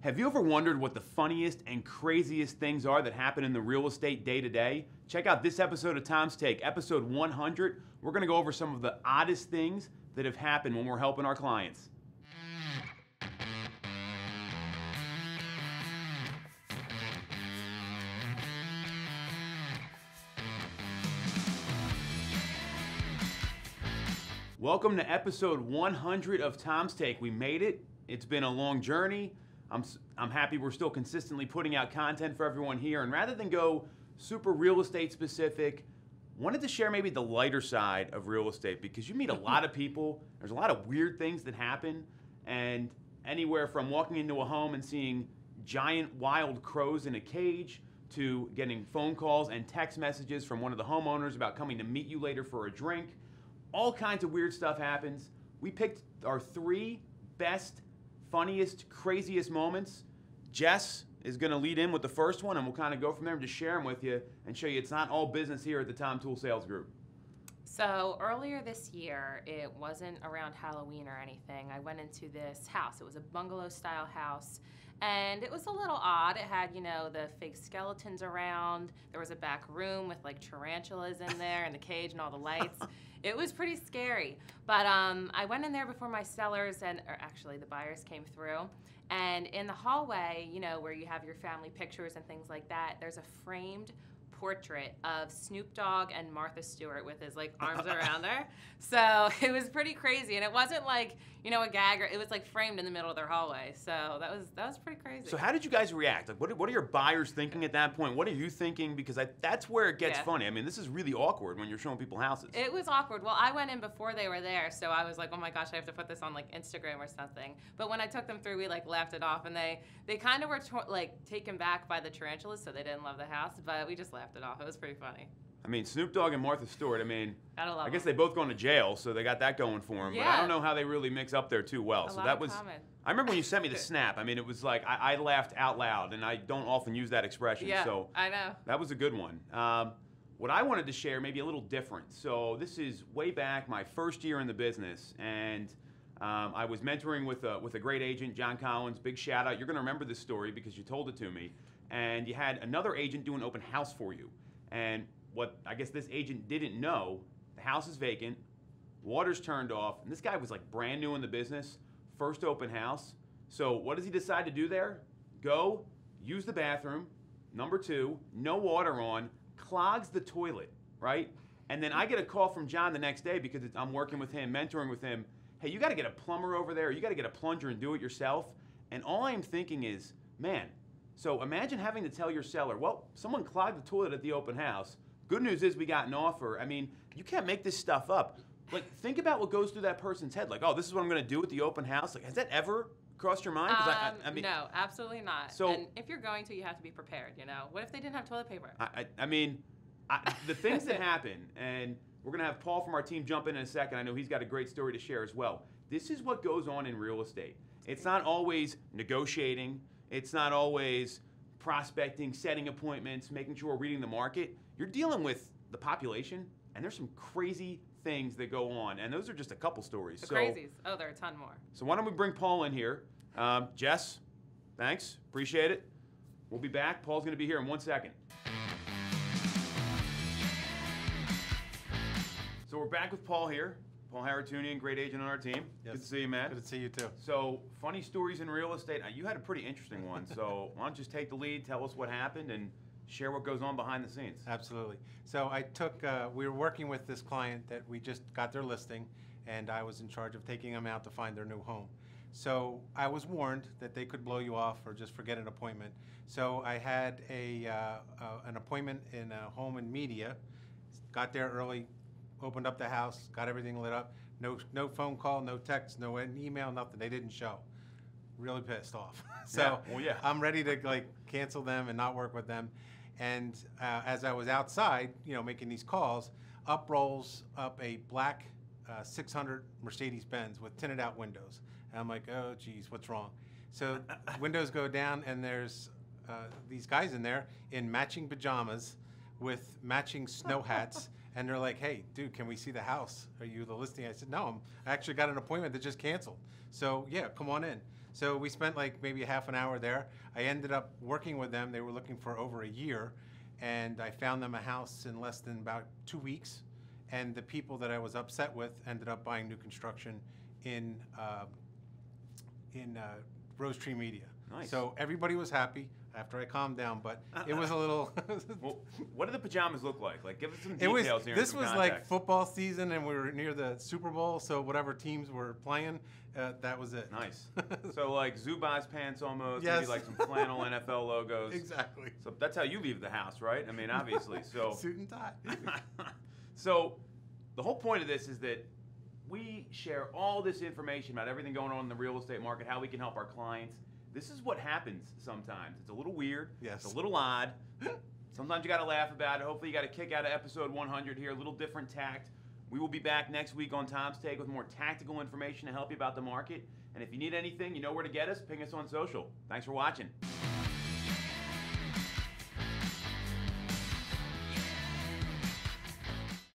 Have you ever wondered what the funniest and craziest things are that happen in the real estate day to day? Check out this episode of Tom's Take, episode 100. We're going to go over some of the oddest things that have happened when we're helping our clients. Welcome to episode 100 of Tom's Take. We made it. It's been a long journey. I'm happy we're still consistently putting out content for everyone here. And rather than go super real estate specific, wanted to share maybe the lighter side of real estate because you meet a lot of people. There's a lot of weird things that happen. And anywhere from walking into a home and seeing giant wild crows in a cage to getting phone calls and text messages from one of the homeowners about coming to meet you later for a drink. All kinds of weird stuff happens. We picked our 3 best, funniest, craziest moments. Jess is going to lead in with the first one, and we'll kind of go from there and just share them with you and show you it's not all business here at the Tom Toole Sales Group. So earlier this year, it wasn't around Halloween or anything. I went into this house. It was a bungalow-style house, and it was a little odd. It had, the fake skeletons around. There was a back room with, tarantulas in there and the cage and all the lights. It was pretty scary. But I went in there before my sellers or actually the buyers came through. And in the hallway, where you have your family pictures and things like that, there's a framed portrait of Snoop Dogg and Martha Stewart with his arms around her. So it was pretty crazy, and it wasn't a gag, or it was framed in the middle of their hallway. So that was pretty crazy. So how did you guys react? What are your buyers thinking at that point? What are you thinking? Because that's where it gets funny. I mean, this is really awkward when you're showing people houses. It was awkward. Well, I went in before they were there, so I was like, oh my gosh, I have to put this on Instagram or something. But when I took them through, we laughed it off, and they kind of were taken back by the tarantulas, so they didn't love the house, but we just laughed it off. It was pretty funny. I mean, Snoop Dogg and Martha Stewart, I guess they both gone to jail, so they got that going for them. Yeah. But I don't know how they really mix up there too well. So that was common. I remember when you sent me the snap. It was I laughed out loud, and I don't often use that expression. Yeah, so I know. That was a good one. What I wanted to share, maybe a little different. So this is way back, my first year in the business, and I was mentoring with a great agent, John Collins. Big shout out. You're going to remember this story because you told it to me. And you had another agent do an open house for you. And what I guess this agent didn't know, the house is vacant, water's turned off, and this guy was brand new in the business, first open house. So what does he decide to do there? Go, use the bathroom. Number 2, no water on, clogs the toilet, right? And then I get a call from John the next day because I'm working with him, mentoring with him. Hey, you got to get a plumber over there. You got to get a plunger and do it yourself. And all I'm thinking is, man, so imagine having to tell your seller, well, someone clogged the toilet at the open house. Good news is we got an offer. You can't make this stuff up. Think about what goes through that person's head. Oh, this is what I'm going to do at the open house. Has that ever crossed your mind? No, absolutely not. So, and if you're going to, you have to be prepared, What if they didn't have toilet paper? The things that happen, and we're going to have Paul from our team jump in a second. I know he's got a great story to share as well. This is what goes on in real estate. It's not always negotiating. It's not always prospecting, setting appointments, making sure we're reading the market. You're dealing with the population, and there's some crazy things that go on, and those are just a couple stories. The crazies. Oh, there are a ton more. So why don't we bring Paul in here? Jess, thanks. Appreciate it. We'll be back. Paul's going to be here in 1 second. So we're back with Paul here. Paul Haratunian, great agent on our team. Yes. Good to see you, man. Good to see you, too. So, funny stories in real estate. You had a pretty interesting one. So, why don't you just take the lead, tell us what happened, and share what goes on behind the scenes. Absolutely. So, we were working with this client that we just got their listing, and I was in charge of taking them out to find their new home. So, I was warned that they could blow you off or just forget an appointment. So, I had an appointment in a home in Media, got there early, opened up the house, got everything lit up. No phone call, no text, no email, nothing. They didn't show. Really pissed off. So yeah. I'm ready to cancel them and not work with them. And as I was outside, making these calls, rolls up a black 600 Mercedes-Benz with tinted out windows. And I'm like, oh geez, what's wrong? So windows go down, and there's these guys in there in matching pajamas with matching snow hats. And they're like, hey, dude, can we see the house? Are you the listing? I said, no, I actually got an appointment that just canceled. So, yeah, come on in. So we spent like maybe half an hour there. I ended up working with them. They were looking for over a year, and I found them a house in less than about 2 weeks. And the people that I was upset with ended up buying new construction in Rose Tree Media. Nice. So everybody was happy after I calmed down, but it was a little. Well, what do the pajamas look like? Like, give us some It details was. here. This and some was context. like football season, and we were near the Super Bowl. So whatever teams were playing, that was it. Nice. So like Zubaz pants almost, Yes. maybe like some flannel NFL logos. Exactly. So that's how you leave the house, right? I mean, obviously. So Suit and tie. so the whole point of this is that we share all this information about everything going on in the real estate market, how we can help our clients. This is what happens sometimes. It's a little weird. Yes. It's a little odd. Sometimes you got to laugh about it. Hopefully you got a kick out of episode 100 here, a little different tact. We will be back next week on Tom's Take with more tactical information to help you about the market. And if you need anything, you know where to get us. Ping us on social. Thanks for watching.